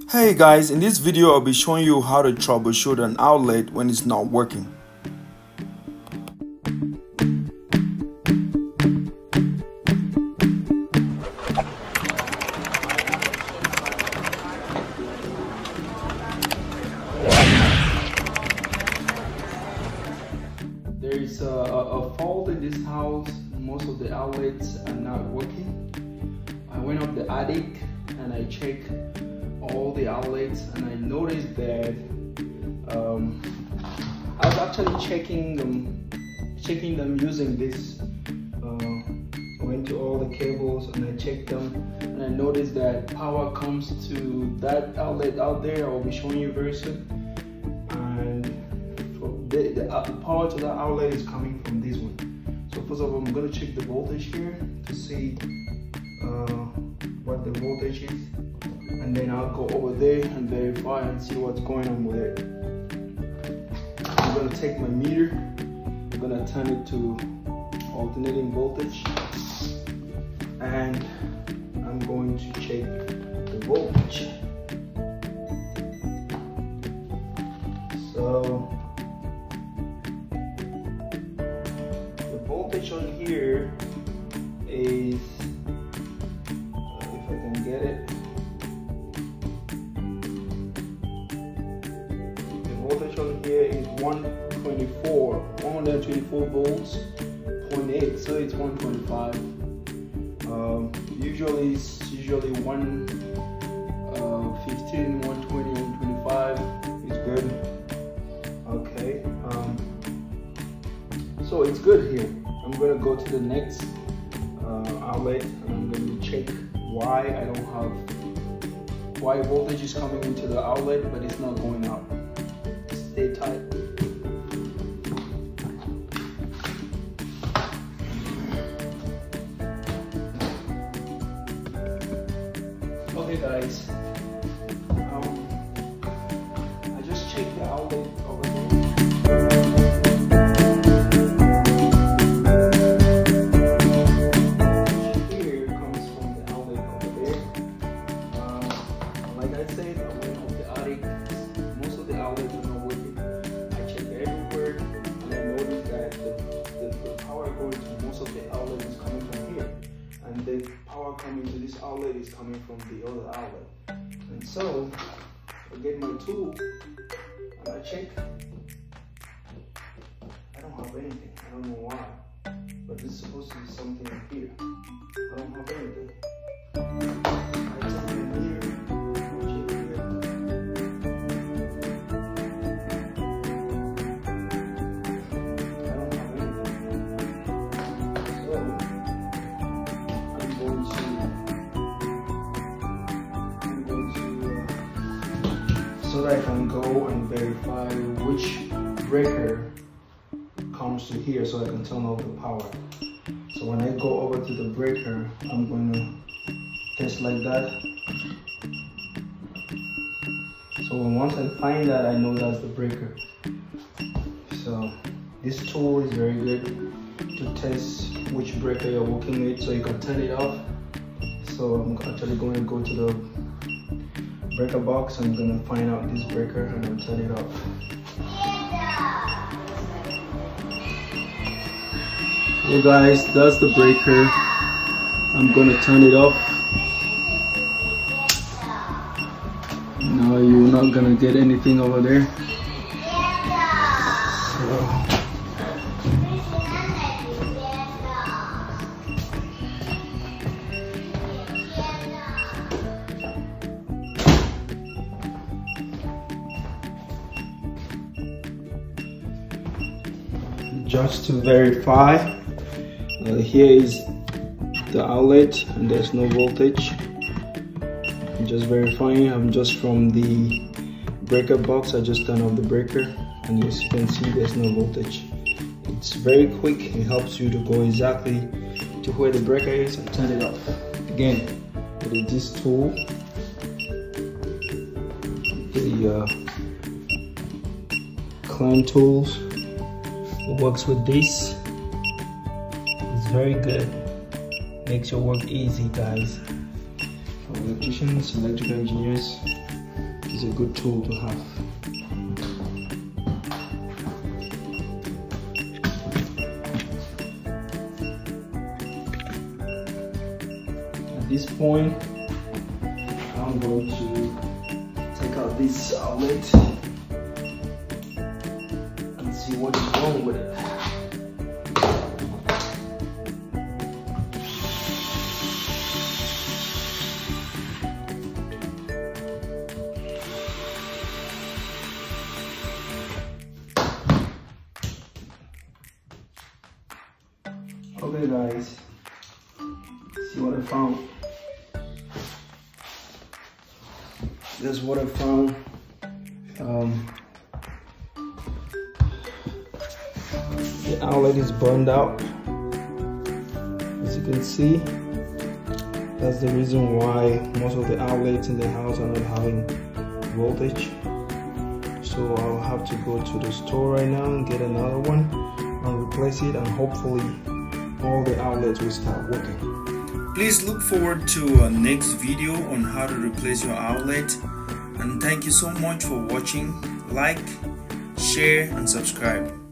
Hey guys, in this video I'll be showing you how to troubleshoot an outlet when it's not working. There is a fault in this house. Most of the outlets are not working. I went up the attic and I checked all the outlets, and I noticed that I was actually checking them using this. I went to all the cables and I checked them, and I noticed that power comes to that outlet out there. I'll be showing you very soon, and the power to that outlet is coming from this one. So first of all, I'm going to check the voltage here to see what the voltage is, and then I'll go over there and verify and see what's going on with it. I'm going to take my meter, I'm going to turn it to alternating voltage, and I'm going to check the voltage. So the voltage on here is, if I can get it, the voltage on here is 124 volts, 0.8, so it's 125. Usually it's 115, 120, 125 is good. Okay, so it's good here. I'm gonna go to the next outlet, and I'm going to check why voltage is coming into the outlet but it's not going up. Stay tight. Okay guys, I just checked the outlet over there. The power coming to this outlet is coming from the other outlet, and so I get my tool and I check. I don't have anything. I don't know why, but this is supposed to be something up here. I don't have anything. I turn it here. Check here. I don't have anything. So that I can go and verify which breaker comes to here, so I can turn off the power. So when I go over to the breaker, I'm going to test like that. So once I find that, I know that's the breaker. So this tool is very good to test which breaker you're working with, so you can turn it off. So I'm actually going to go to the breaker box. I'm going to find out this breaker and I'll turn it off. Hey guys, that's the breaker. I'm going to turn it off. Now you're not going to get anything over there. So, just to verify, here is the outlet and there's no voltage. I'm just verifying. I'm just from the breaker box. I just turned off the breaker, and as you can see, there's no voltage. It's very quick. It helps you to go exactly to where the breaker is and turn it off. Again, it is this tool, the clamp tools. It works with this. It's very good. Makes your work easy, guys. For electricians, electrical engineers, is a good tool to have. At this point, I'm going to take out this outlet and see what is wrong with it. Okay guys, see what I found. That's what I found. The outlet is burned out. As you can see, that's the reason why most of the outlets in the house are not having voltage. So I'll have to go to the store right now and get another one and replace it, and hopefully all the outlets will start working. Please look forward to our next video on how to replace your outlet, and thank you so much for watching. Like, share and subscribe.